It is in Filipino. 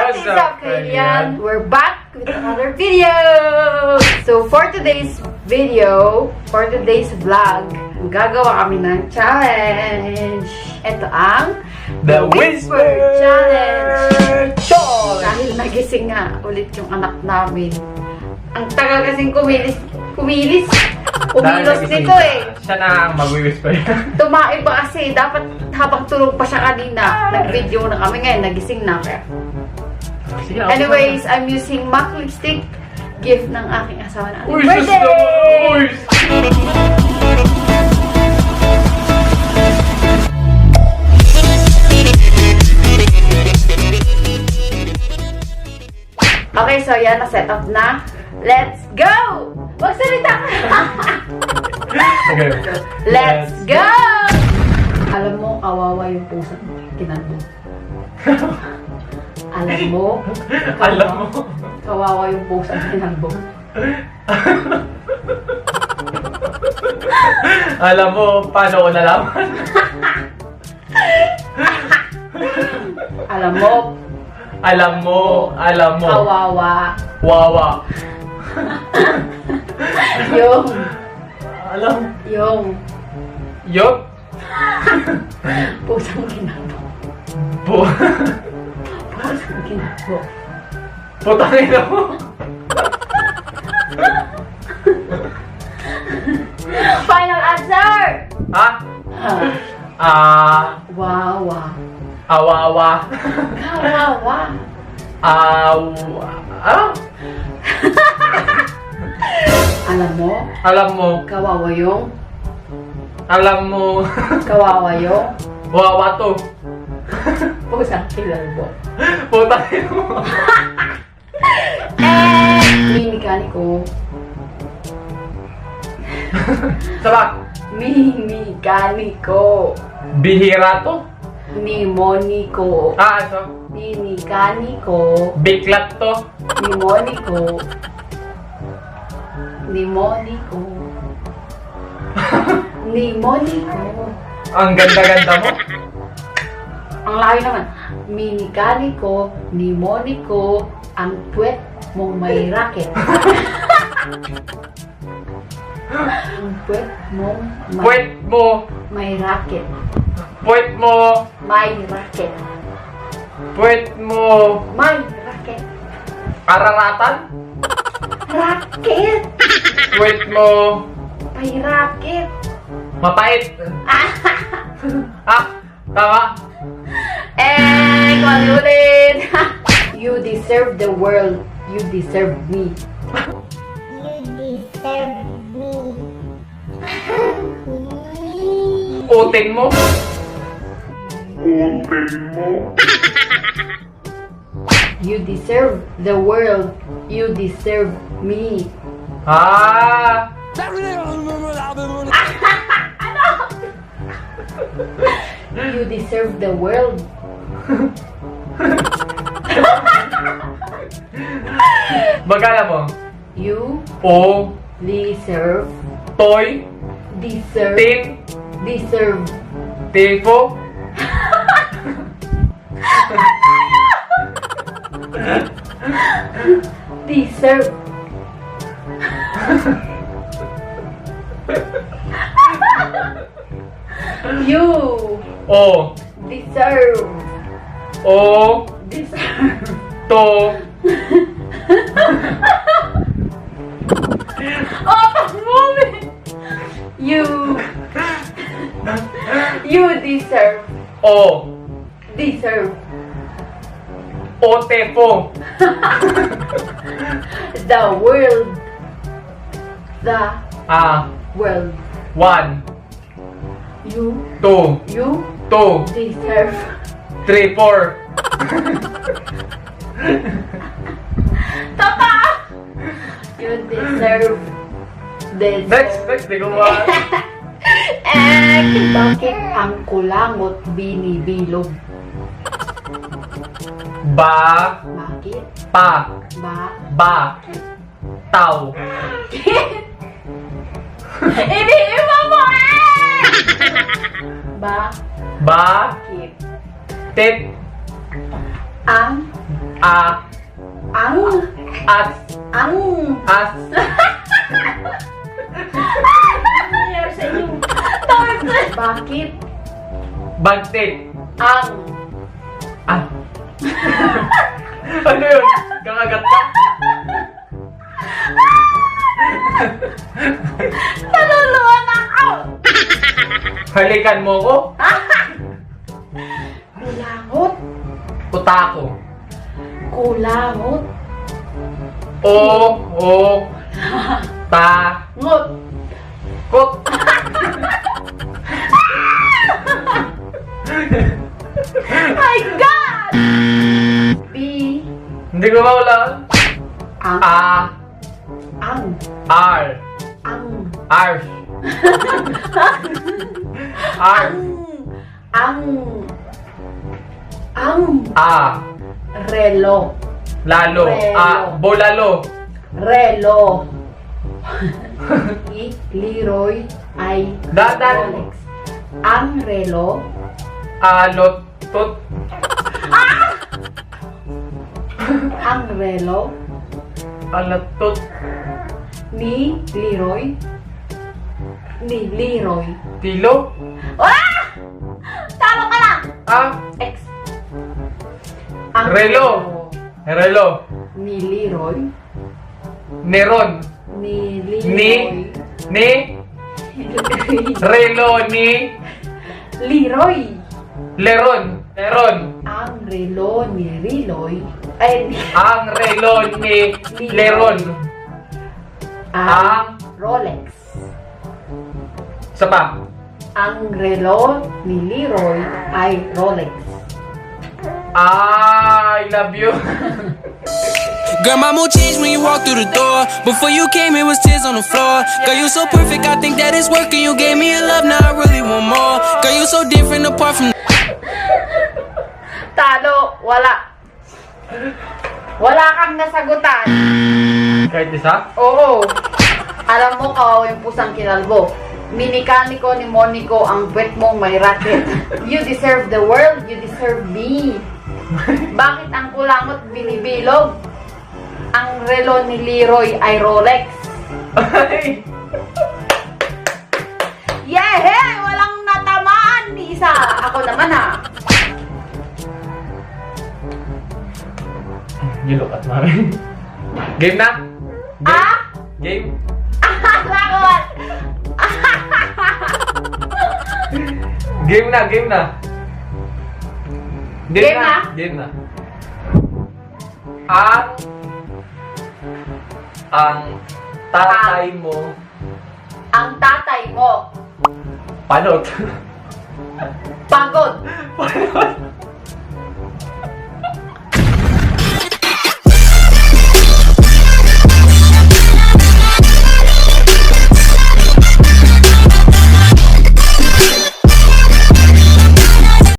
What is up, Kalian? We're back with another video! So, for today's video, for today's vlog, gagawa kami ng challenge. Ito ang The Whisper Challenge! Challenge! Dahil nagising nga ulit yung anak namin. Ang tagal kasing kumilos nito eh. Siya na ang mag-whisper. Tumae ba kasi, dapat habang tulog pa siya kanina, nag-video na kami ngayon, nagising na kaya. Sige, Anyways, I'm using MAC lipstick, gift ng aking asawa na Uy, birthday! Uy! Okay, so yan, na-set up na. Let's go! Magsalita ka! Okay. Let's go! Alam mo, kawawa yung puso mo. Kinandun. Alam mo, kawawa yung puso mo. Kinandun. Alam mo, paano ko nalaman? Alam mo, kawawa Wawa. yung Yup. pusong kinandun. Pusong kinandun. Putangin mo. Final answer! Ha? Wawa. Awawa. Kawawa. Alam mo, kawawa yung wawa to. pusang kilalbo. Putangin mo. Minikaniko. Sabak. Minikaniko. Bihira to. Nimoniko. So? Minikaniko. Biklat to. Nimoniko. Ang ganda-ganda mo. Ang layo naman. Minikaniko, nimoniko, ang puwet mong may racket. Ang puwet mong may racket. Puwet mo. May racket. Araratan. Racket! Puwet mo. May racket. Mapait. Tama. Kung ulit. You deserve the world. You deserve me. Uting mo. You deserve the world. You deserve me. You deserve the world. Bagala mo. You O. deserve. Toy. Deserve. Tin. Deserve. Tifo. Deserve. You O. deserve. O. Deserve. To. Movie. You deserve. O. Deserve. Otefo. The world. The world. 1, You 2, 2, deserve. 3, 4. Tata! You deserve. Next, di ko ma... Bakit ang kulangot binibilog? Bakit? Ba. Tao. Iniiba mo Bakit? Tit. Ang. A. Ang. As. Ang. As. Ano nangyari sa inyo? Bakit? Bantit. Ang. Ah. Ano yun? Kakagat ka? Naluluwa na ako! Halikan mo ko? Kulangot. Utako. Kulangot. O. Ta. Ngot. Kot. My God! B. Hindi ko maulaan. Ang. A. Ang. R. Ang. Arf. Arf. Ang. Ang. A. Relo. Lalo. Relo. A. Bolalo. Relo. Leroy ay Dadan. Rolex. Ang relo. Alot. Tot. Ang relo Alatot. ni Leroy. Ni Leroy. Tilo. Ah! Tama ka lang! A. X. Ang Relo. Relo. ni Leroy. Neron. Ni Ni. Leroy. Relo ni. Leroy. Leron. Leron. Ang relo ni Leroy. Ay, Ang relo ni Leron. ang Rolex. Isa pa. Ang relo ni Leroy ay Rolex. I love you. Girl, my mood changed when you walked through the door. Before you came, it was tears on the floor. Girl, you so perfect, I think that it's working. You gave me a love, now I really want more. Girl, you so different apart from. Talo, wala. Wala kang nasagutan. Kahit isa? Oo. Alam mo, kawawa yung pusang kinalbo. Minikaniko ni Monico ang puwet mong may racket. You deserve the world, you deserve me. Bakit ang kulangot binibilog? Ang relo ni Leroy ay Rolex. Ay! Yehey! Walang natamaan ni isa. Ako naman ha. You look at mami. Game na? Game? Ah? Game? Lakot! Game na, game na. Game na? Game na. Ang tatay mo. Ang tatay mo. Panot. Pagod. Panot.